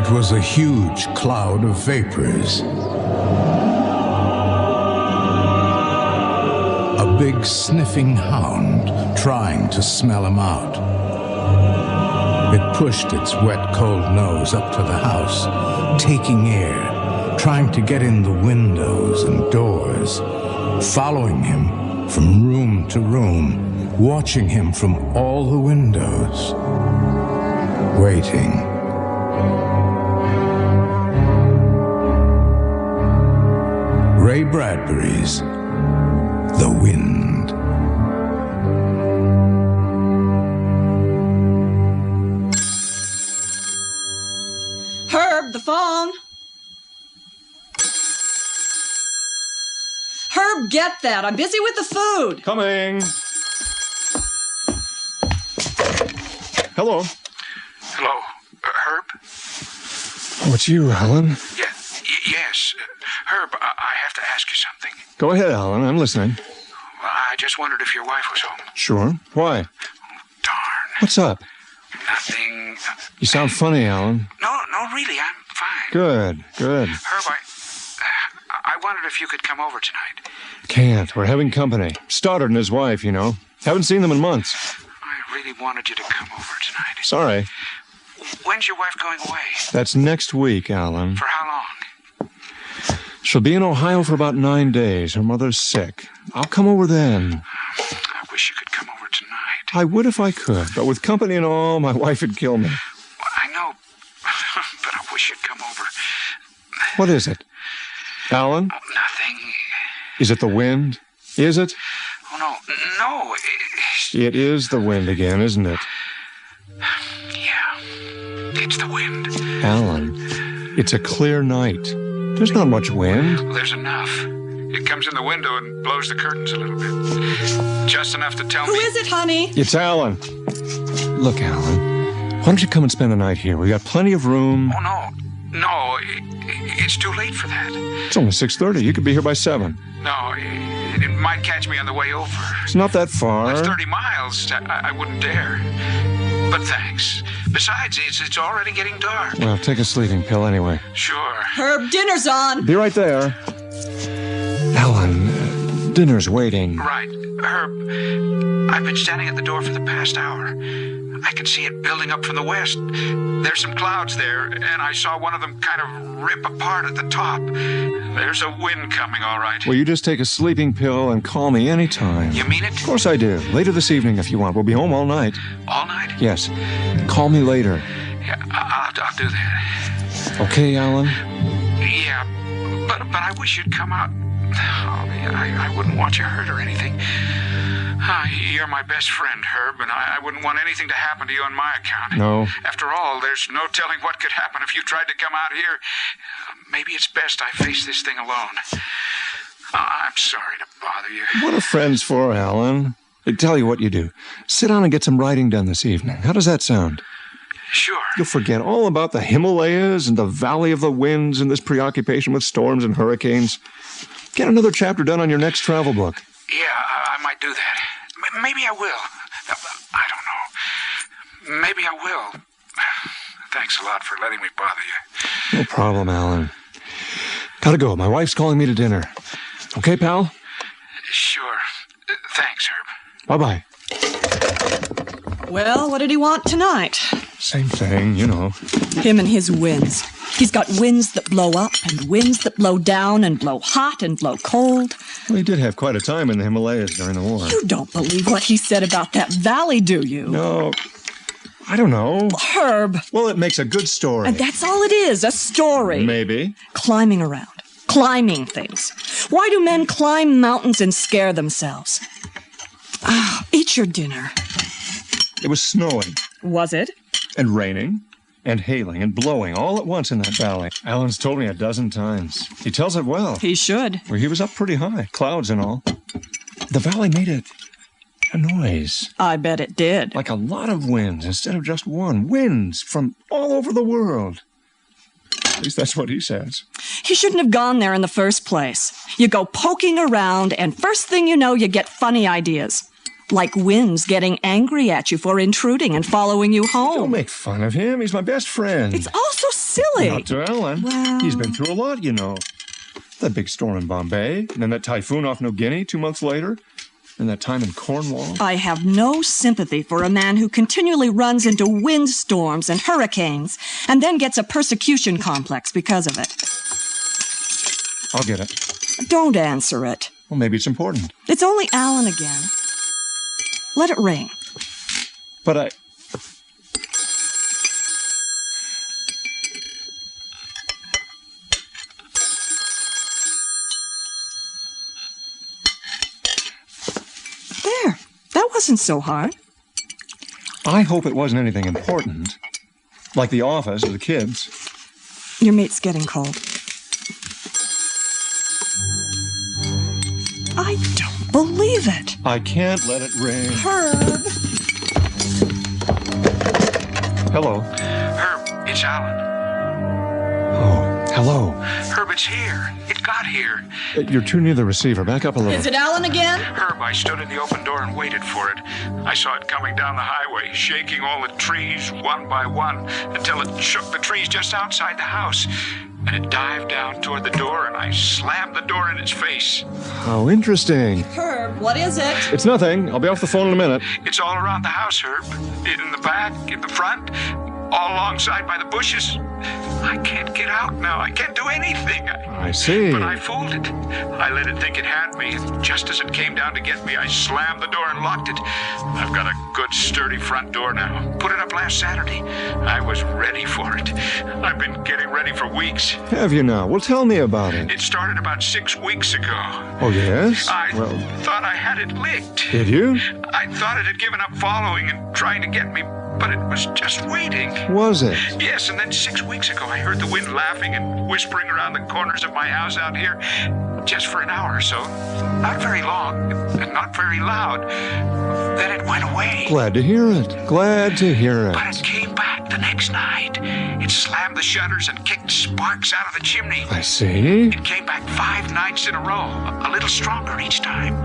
It was a huge cloud of vapors. A big sniffing hound trying to smell him out. It pushed its wet, cold nose up to the house, taking air, trying to get in the windows and doors, following him from room to room, watching him from all the windows, waiting. Ray Bradbury's The Wind. Herb, the phone. Herb, get that. I'm busy with the food. Coming. Hello. Hello, Herb? Oh, it's you, Alan. Yes. Herb, I have to ask you something. Go ahead, Alan. I'm listening. Well, I just wondered if your wife was home. Sure. Why? Darn. What's up? Nothing. You sound funny, Alan. No, really, I'm fine. Good. Herb, I wondered if you could come over tonight. Can't. We're having company. Stoddard and his wife, you know. Haven't seen them in months. I really wanted you to come over tonight. Sorry. When's your wife going away? That's next week, Alan. For how long? She'll be in Ohio for about 9 days. Her mother's sick. I'll come over then. I wish you could come over tonight. I would if I could, but with company and all, my wife would kill me. Well, I know, but I wish you'd come over. What is it? Alan? Oh, nothing. Is it the wind? Is it? Oh, no. It is the wind again, isn't it? Yeah, it's the wind. Alan, it's a clear night. There's not much wind. Well, there's enough. It comes in the window and blows the curtains a little bit. Just enough to tell me... Who is it, honey? It's Alan. Look, Alan, why don't you come and spend the night here? We got plenty of room. Oh, no, it's too late for that. It's only 6:30. You could be here by 7. No, it might catch me on the way over. It's not that far. It's 30 miles. I wouldn't dare. But thanks. Besides, it's already getting dark. Well, take a sleeping pill anyway. Sure. Herb, dinner's on. Be right there. Alan, dinner's waiting. Right. Herb, I've been standing at the door for the past hour. I can see it building up from the west. There's some clouds there, and I saw one of them kind of rip apart at the top. There's a wind coming, all right. Well, you just take a sleeping pill and call me anytime. You mean it? Of course I do. Later this evening if you want. We'll be home all night. All night? Yes. Call me later. Yeah, I'll do that. Okay, Alan? Yeah, but I wish you'd come out. I wouldn't want you hurt or anything. You're my best friend, Herb, and I wouldn't want anything to happen to you on my account. No. After all, there's no telling what could happen if you tried to come out here. Maybe it's best I face this thing alone. I'm sorry to bother you. What are friends for, Alan? I tell you what you do. Sit down and get some writing done this evening. How does that sound? Sure. You'll forget all about the Himalayas and the Valley of the Winds and this preoccupation with storms and hurricanes. Get another chapter done on your next travel book. Yeah, I might do that. Maybe I will. I don't know. Maybe I will. Thanks a lot for letting me bother you. No problem, Alan. Gotta go. My wife's calling me to dinner. Okay, pal? Sure. Thanks, Herb. Bye-bye. Well, what did he want tonight? Same thing, you know. Him and his winds. He's got winds that blow up and winds that blow down and blow hot and blow cold. Well, he did have quite a time in the Himalayas during the war. You don't believe what he said about that valley, do you? No, I don't know. Herb. Well, it makes a good story. And that's all it is, a story. Maybe. Climbing around. Climbing things. Why do men climb mountains and scare themselves? Eat your dinner. It was snowing. Was it? And raining. And hailing and blowing all at once in that valley. Alan's told me a dozen times. He tells it well. He should. Well, he was up pretty high, clouds and all. The valley made a noise. I bet it did. Like a lot of winds instead of just one. Winds from all over the world. At least that's what he says. He shouldn't have gone there in the first place. You go poking around, and first thing you know, you get funny ideas. Like winds getting angry at you for intruding and following you home. Don't make fun of him. He's my best friend. It's all so silly. Not to Alan. Well... He's been through a lot, you know. That big storm in Bombay, and then that typhoon off New Guinea 2 months later, and that time in Cornwall. I have no sympathy for a man who continually runs into windstorms and hurricanes and then gets a persecution complex because of it. I'll get it. Don't answer it. Well, maybe it's important. It's only Alan again. Let it ring. But I... There. That wasn't so hard. I hope it wasn't anything important. Like the office or the kids. Your mate's getting cold. I don't believe it. I can't let it ring. Herb. Hello. Herb, it's Alan. Oh, hello. Herb, it's here. It got here. You're too near the receiver. Back up a little. Is it Alan again? Herb, I stood in the open door and waited for it. I saw it coming down the highway, shaking all the trees one by one until it shook the trees just outside the house. And it dived down toward the door, and I slammed the door in its face. How interesting. Herb, what is it? It's nothing. I'll be off the phone in a minute. It's all around the house, Herb. In the back, in the front, all alongside by the bushes. I can't get out now. I can't do anything. I see. But I fooled it. I let it think it had me, and just as it came down to get me, I slammed the door and locked it. I've got a good, sturdy front door now. Put it up last Saturday. I was ready for it. I've been getting ready for weeks. Have you now? Well, tell me about it. It started about 6 weeks ago. Oh, yes? I thought I had it licked. Did you? I thought it had given up following and trying to get me, but it was just waiting. Was it? Yes, and then 6 weeks ago, I heard the wind laughing and whispering around the corners of my house out here, just for an hour or so. Not very long, and not very loud. Then it went away. Glad to hear it. Glad to hear it. But it came back the next night. It slammed the shutters and kicked sparks out of the chimney. I see. It came back 5 nights in a row, a little stronger each time.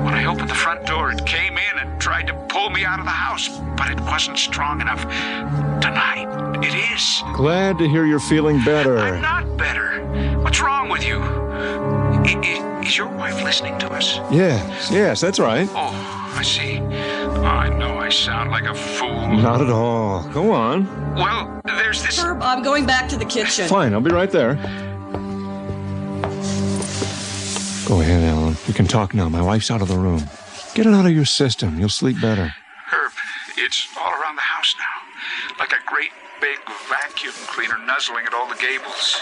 When I opened the front door, it came in and tried to pull me out of the house, but it wasn't strong enough. Tonight, it is. Glad to hear you're feeling better. I'm not better. What's wrong with you? Is your wife listening to us? Yes, that's right. Oh, I see. I know I sound like a fool. Not at all. Go on. Well, there's this... Herb, I'm going back to the kitchen. Fine, I'll be right there. Go ahead, Alan. You can talk now. My wife's out of the room. Get it out of your system. You'll sleep better. Herb, it's all around the house now. Like a great big vacuum cleaner nuzzling at all the gables.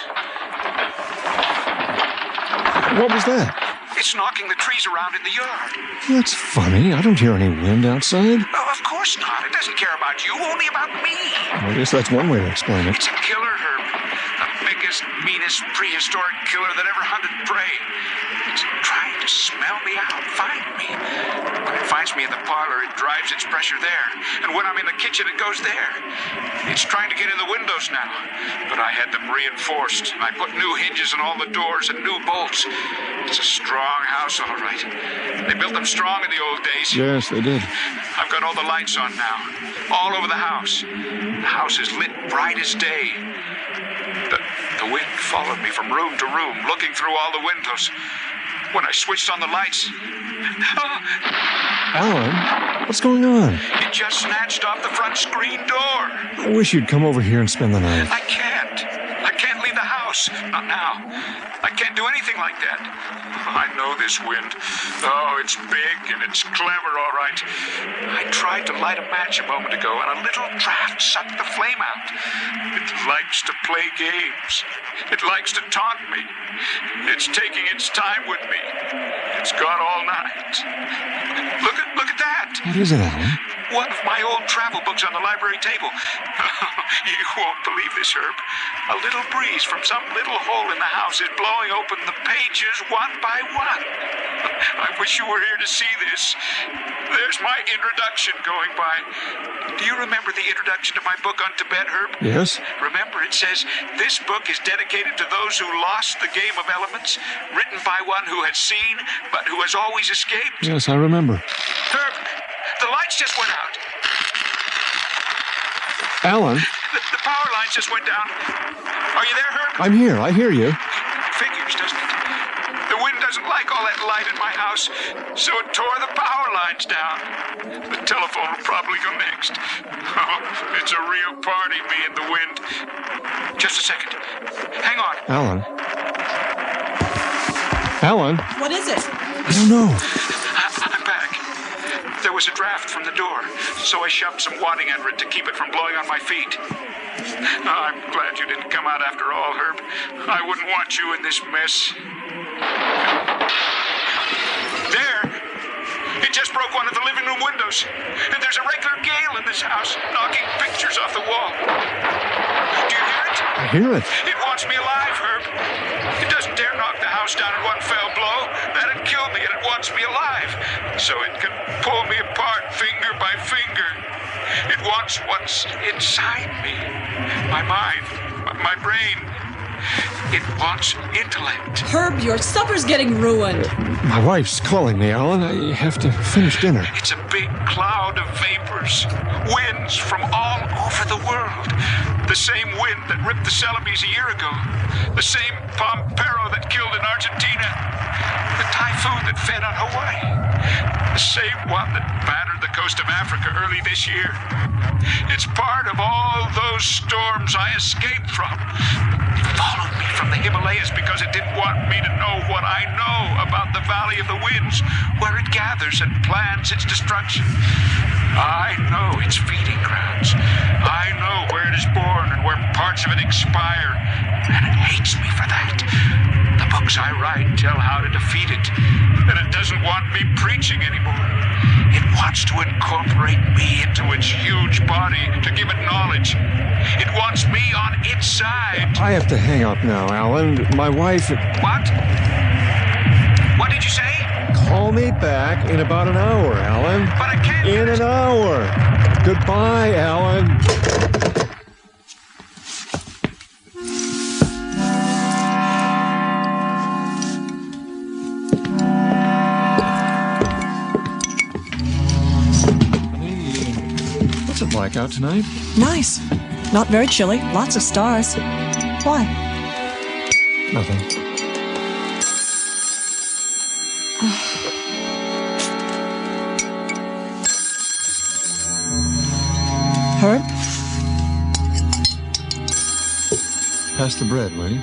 What was that? It's knocking the trees around in the yard. That's funny. I don't hear any wind outside. Oh, of course not. It doesn't care about you, only about me. I guess that's one way to explain it. It's a killer, Herb. The biggest, meanest, prehistoric killer that ever hunted prey. It's trying to smell me out, find me. When it finds me in the parlor, it drives its pressure there. And when I'm in the kitchen, it goes there. It's trying to get in the windows now. But I had them reinforced. I put new hinges on all the doors and new bolts. It's a strong house, all right. They built them strong in the old days. Yes, they did. I've got all the lights on now, all over the house. The house is lit bright as day. The wind followed me from room to room, looking through all the windows. When I switched on the lights... Alan, what's going on? It just snatched off the front screen door. I wish you'd come over here and spend the night. I can't leave the house. Not now. I can't do anything like that. I know this wind. Oh, it's big and it's clever, all right. I tried to light a match a moment ago, and a little draft sucked the flame out. It likes to play games. It likes to taunt me. It's taking its time with me. It's gone all night. Look at that. What is it, Alan? One of my old travel books on the library table. You won't believe this, Herb. A little breeze from some little hole in the house is blowing open the pages one by one. I wish you were here to see this. There's my introduction going by. Do you remember the introduction to my book on Tibet, Herb? Yes. Remember, it says, this book is dedicated to those who lost the game of elements, written by one who has seen, but who has always escaped. Yes, I remember. Herb, The lights just went out. Alan? The power lines just went down. Are you there, Herb? I'm here. I hear you. Figures, doesn't it? The wind doesn't like all that light in my house, so it tore the power lines down. The telephone will probably go next. Oh, it's a real party, me and the wind. Just a second. Hang on. Alan? Alan? What is it? I don't know. I'm back. There was a draft from the door, so I shoved some wadding under it to keep it from blowing on my feet. I'm glad you didn't come out after all, Herb. I wouldn't want you in this mess. There! It just broke one of the living room windows. And there's a regular gale in this house, knocking pictures off the wall. Do you hear it? I hear it. It wants me alive, Herb. It doesn't dare knock the house down in one fell blow. That'd kill me, and it wants me alive. So it can pull me apart finger by finger. It wants what's inside me. My mind, my brain. It wants intellect. Herb, your supper's getting ruined. My wife's calling me, Alan. I have to finish dinner. It's a big cloud of vapors. Winds from all over the world. The same wind that ripped the Celebes a year ago. The same Pampero that killed in Argentina. The typhoon that fed on Hawaii. The same one that battered the coast of Africa early this year. It's part of all those storms I escaped from. It followed me from the Himalayas because it didn't want me to know what I know about the Valley of the Winds, where it gathers and plans its destruction. I know its feeding grounds. I know where it is born and where parts of it expire. And it hates me for that. The books I write tell how to defeat it. And it doesn't want me preaching anymore. It wants to incorporate me into its huge body to give it knowledge. It wants me on its side. I have to hang up now, Alan. My wife... What? What did you say? Call me back in about an hour, Alan. But I can't... In an hour. Goodbye, Alan. What's it like out tonight? Nice. Not very chilly. Lots of stars. Why? Nothing. Herb? Pass the bread, will you?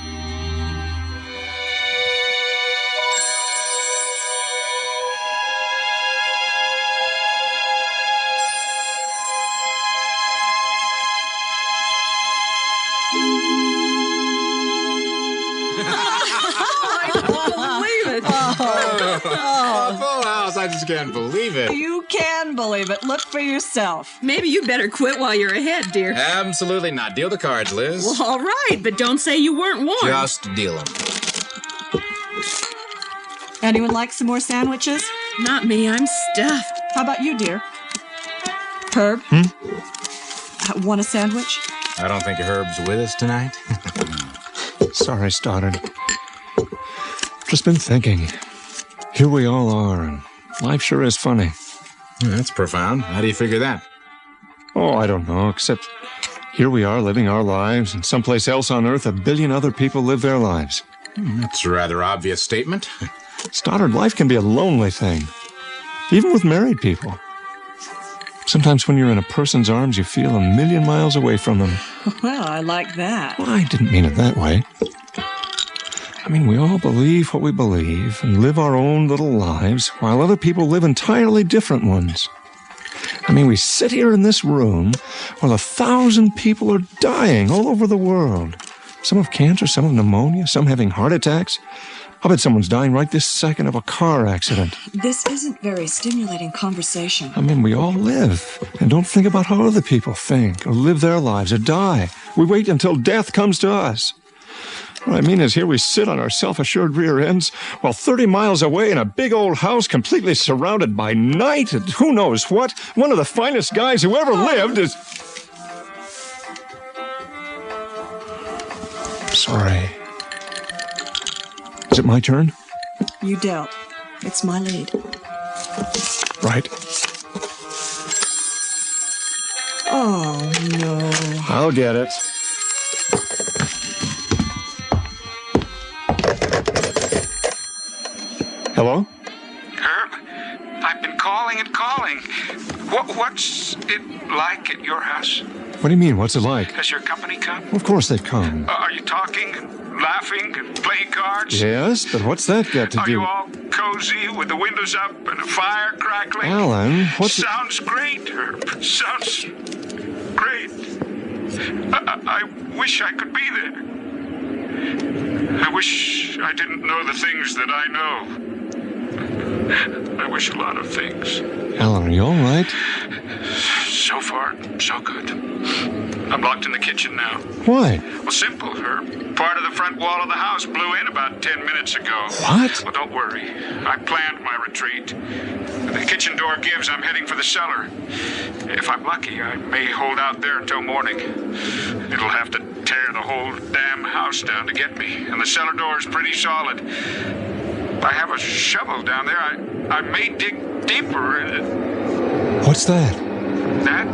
A full house. I just can't believe it. You can believe it. Look for yourself. Maybe you better quit while you're ahead, dear. Absolutely not. Deal the cards, Liz. Well, all right, but don't say you weren't warned. Just deal them. Anyone like some more sandwiches? Not me. I'm stuffed. How about you, dear? Herb? Want a sandwich? I don't think Herb's with us tonight. Sorry, Stoddard. Just been thinking. Here we all are, and life sure is funny. That's profound. How do you figure that? Oh, I don't know, except here we are living our lives, and someplace else on Earth, 1 billion other people live their lives. That's a rather obvious statement. Stoddard, life can be a lonely thing, even with married people. Sometimes when you're in a person's arms, you feel 1 million miles away from them. Well, I like that. Well, I didn't mean it that way. I mean, we all believe what we believe and live our own little lives, while other people live entirely different ones. I mean, we sit here in this room while 1,000 people are dying all over the world. Some of cancer, some of pneumonia, some having heart attacks. I bet someone's dying right this second of a car accident. This isn't very stimulating conversation. I mean, we all live and don't think about how other people think or live their lives or die. We wait until death comes to us. What I mean is, here we sit on our self-assured rear ends while 30 miles away in a big old house completely surrounded by night and who knows what, one of the finest guys who ever lived is... Sorry. Is it my turn? You dealt. It's my lead. Right. Oh, no. I'll get it. Hello? Herb, I've been calling and calling. What's it like at your house? What do you mean? What's it like? Has your company come? Of course they've come. Are you talking and laughing and playing cards? Yes, but what's that got to Are do? you all cozy with the windows up and a fire crackling? Alan, what's it? Sounds great, Herb. Sounds great. I wish I could be there. I wish I didn't know the things that I know. I wish a lot of things. Alan, are you all right? So far, so good. I'm locked in the kitchen now. Why? Well, simple, Herb. Part of the front wall of the house blew in about 10 minutes ago. What? Well, don't worry. I planned my retreat. If the kitchen door gives, I'm heading for the cellar. If I'm lucky, I may hold out there until morning. It'll have to tear the whole damn house down to get me, and the cellar door is pretty solid. I have a shovel down there. I may dig deeper. What's that? That?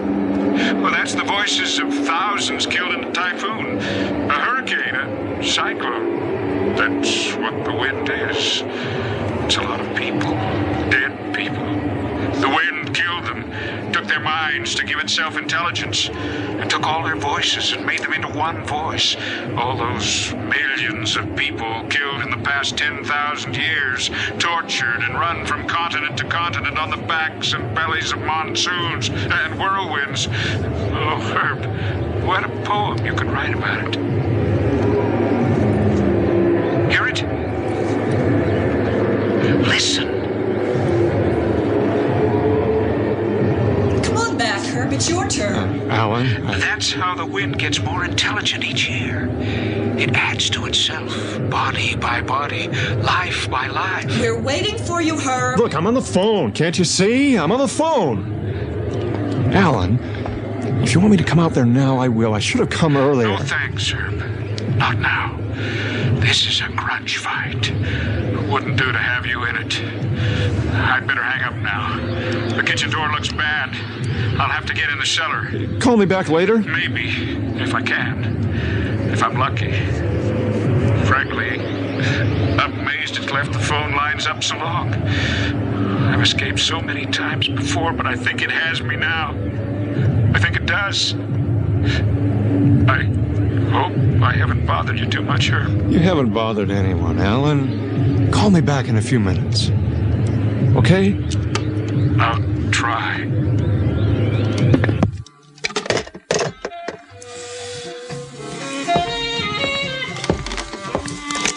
Well, that's the voices of thousands killed in a typhoon, a hurricane, a cyclone. That's what the wind is. It's a lot of people, dead people. The wind killed them, took their minds to give itself intelligence, and took all their voices and made them into one voice. All those millions of people killed in the past 10,000 years, tortured and run from continent to continent on the backs and bellies of monsoons and whirlwinds. Oh, Herb, what a poem you could write about it. Hear it? Listen. Herb, it's your turn. Alan? That's how the wind gets more intelligent each year. It adds to itself, body by body, life by life. We're waiting for you, Herb. Look, I'm on the phone. Can't you see? I'm on the phone. Alan, if you want me to come out there now, I will. I should have come earlier. No thanks, Herb. Not now. This is a grudge fight. Wouldn't do to have you in it. I'd better hang up now. The kitchen door looks bad. I'll have to get in the cellar. Call me back later? Maybe, if I can. If I'm lucky. Frankly, I'm amazed it's left the phone lines up so long. I've escaped so many times before, but I think it has me now. I think it does. I hope I haven't bothered you too much, Herb. You haven't bothered anyone, Alan. Call me back in a few minutes. Okay? I'll try.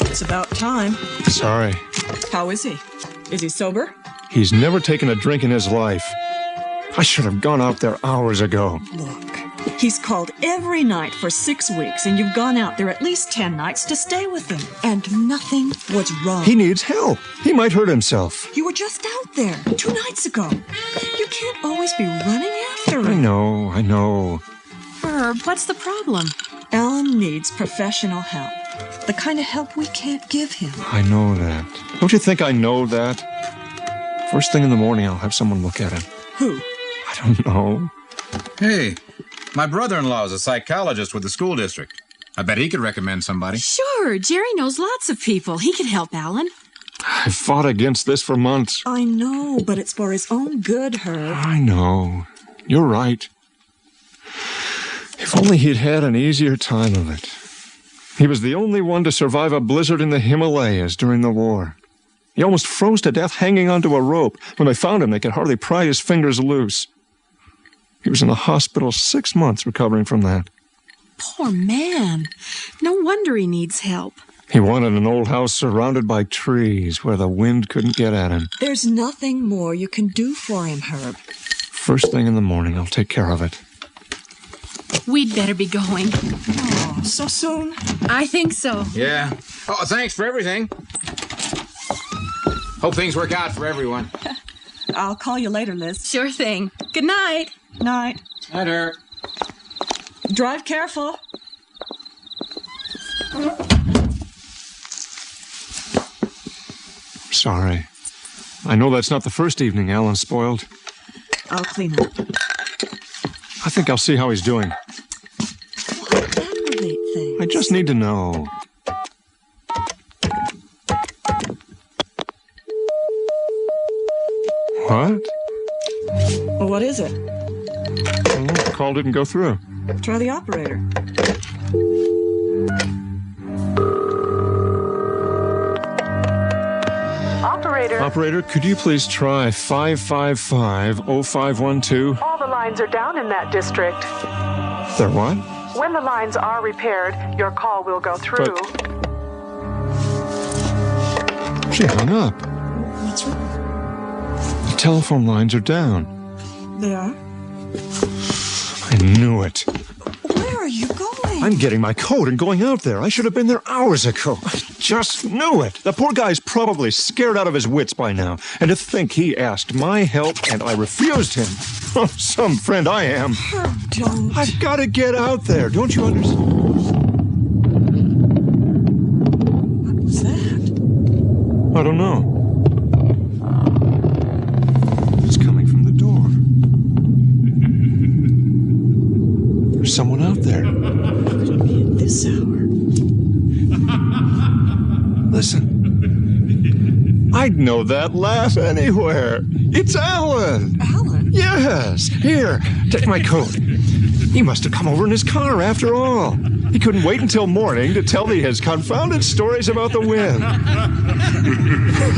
It's about time. Sorry. How is he? Is he sober? He's never taken a drink in his life. I should have gone out there hours ago. Look, he's called every night for 6 weeks, and you've gone out there at least 10 nights to stay with him, and nothing was wrong. He needs help. He might hurt himself. You were just out there 2 nights ago. You can't always be running after him. I know. Herb, what's the problem? Alan needs professional help. The kind of help we can't give him. I know that. Don't you think I know that? First thing in the morning, I'll have someone look at him. Who? I don't know. Hey, my brother-in-law is a psychologist with the school district. I bet he could recommend somebody. Sure, Jerry knows lots of people. He could help Alan. I've fought against this for months. I know, but it's for his own good, Herb. I know. You're right. If only he'd had an easier time of it. He was the only one to survive a blizzard in the Himalayas during the war. He almost froze to death hanging onto a rope. When they found him, they could hardly pry his fingers loose. He was in the hospital 6 months recovering from that. Poor man. No wonder he needs help. He wanted an old house surrounded by trees where the wind couldn't get at him. There's nothing more you can do for him, Herb. First thing in the morning, I'll take care of it. We'd better be going. Oh, so soon? I think so. Yeah. Oh, thanks for everything. Hope things work out for everyone. I'll call you later, Liz. Sure thing. Good night. Night. Night, Herb. Drive careful. Sorry. I know that's not the first evening Alan spoiled. I'll clean up. I think I'll see how he's doing. Why aggravate things? I just need to know. What? Well, what is it? Well, the call didn't go through. Try the operator. Operator, could you please try 555-0512? All the lines are down in that district. They're what? When the lines are repaired, your call will go through. She hung up. What's wrong? The telephone lines are down. They are? I knew it. Where are you going? I'm getting my coat and going out there. I should have been there hours ago. I just knew it. The poor guy's probably scared out of his wits by now. And to think he asked my help and I refused him. Oh, some friend I am. Oh, don't. I've got to get out there. Don't you understand? What was that? I don't know. It's coming from the door. There's someone out there. Couldn't be at this hour. Listen. I'd know that laugh anywhere. It's Alan. Alan? Yes. Here, take my coat. He must have come over in his car after all. He couldn't wait until morning to tell me his confounded stories about the wind.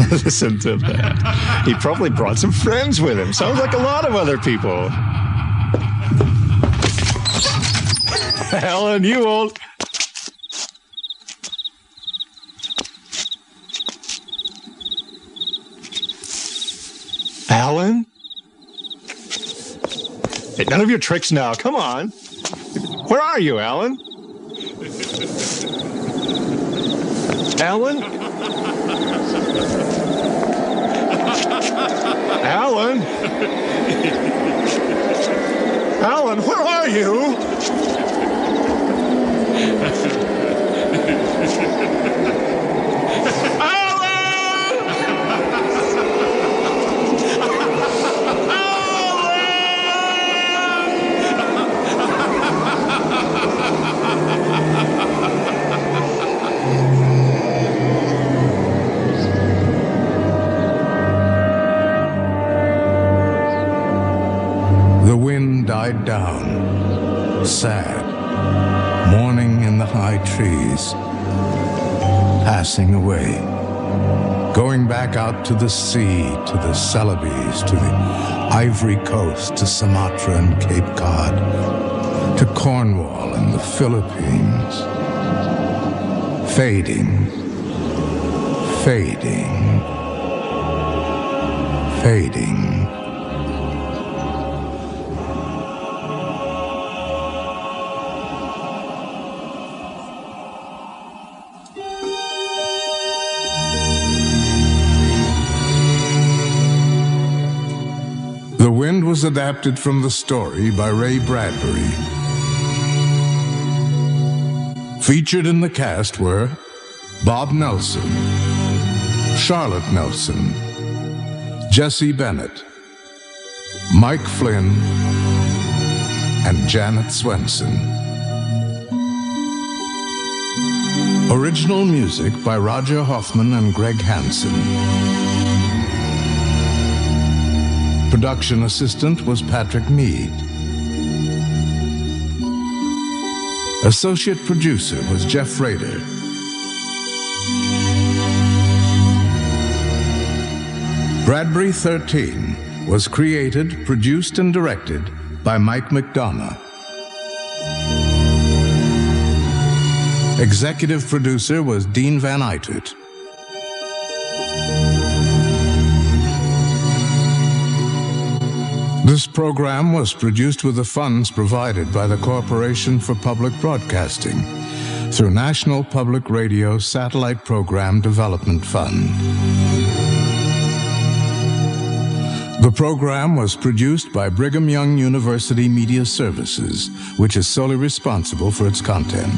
Listen to that. He probably brought some friends with him. Sounds like a lot of other people. Alan, you old... Alan? Hey, none of your tricks now. Come on. Where are you, Alan? Alan? Alan? Alan, where are you? The wind died down, sad, mourning in the high trees, passing away, going back out to the sea, to the Celebes, to the Ivory Coast, to Sumatra and Cape Cod, to Cornwall and the Philippines, fading, fading, fading. The Wind was adapted from the story by Ray Bradbury. Featured in the cast were Bob Nelson, Charlotte Nelson, Jesse Bennett, Mike Flynn, and Janet Swenson. Original music by Roger Hoffman and Greg Hansen. Production assistant was Patrick Mead. Associate producer was Jeff Rader. Bradbury 13 was created, produced, and directed by Mike McDonough. Executive producer was Dean Van Eitert. This program was produced with the funds provided by the Corporation for Public Broadcasting through National Public Radio Satellite Program Development Fund. The program was produced by Brigham Young University Media Services, which is solely responsible for its content.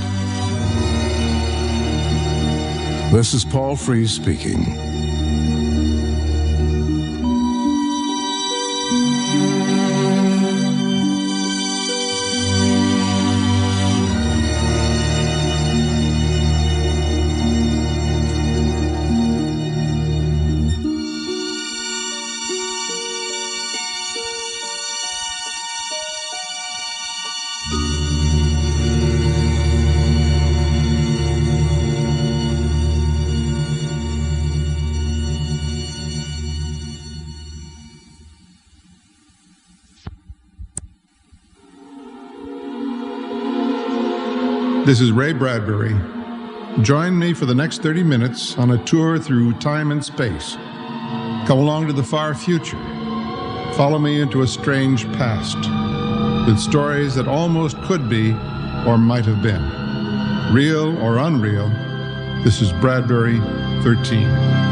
This is Paul Frees speaking. This is Ray Bradbury. Join me for the next 30 minutes on a tour through time and space. Come along to the far future. Follow me into a strange past with stories that almost could be or might have been. Real or unreal, this is Bradbury 13.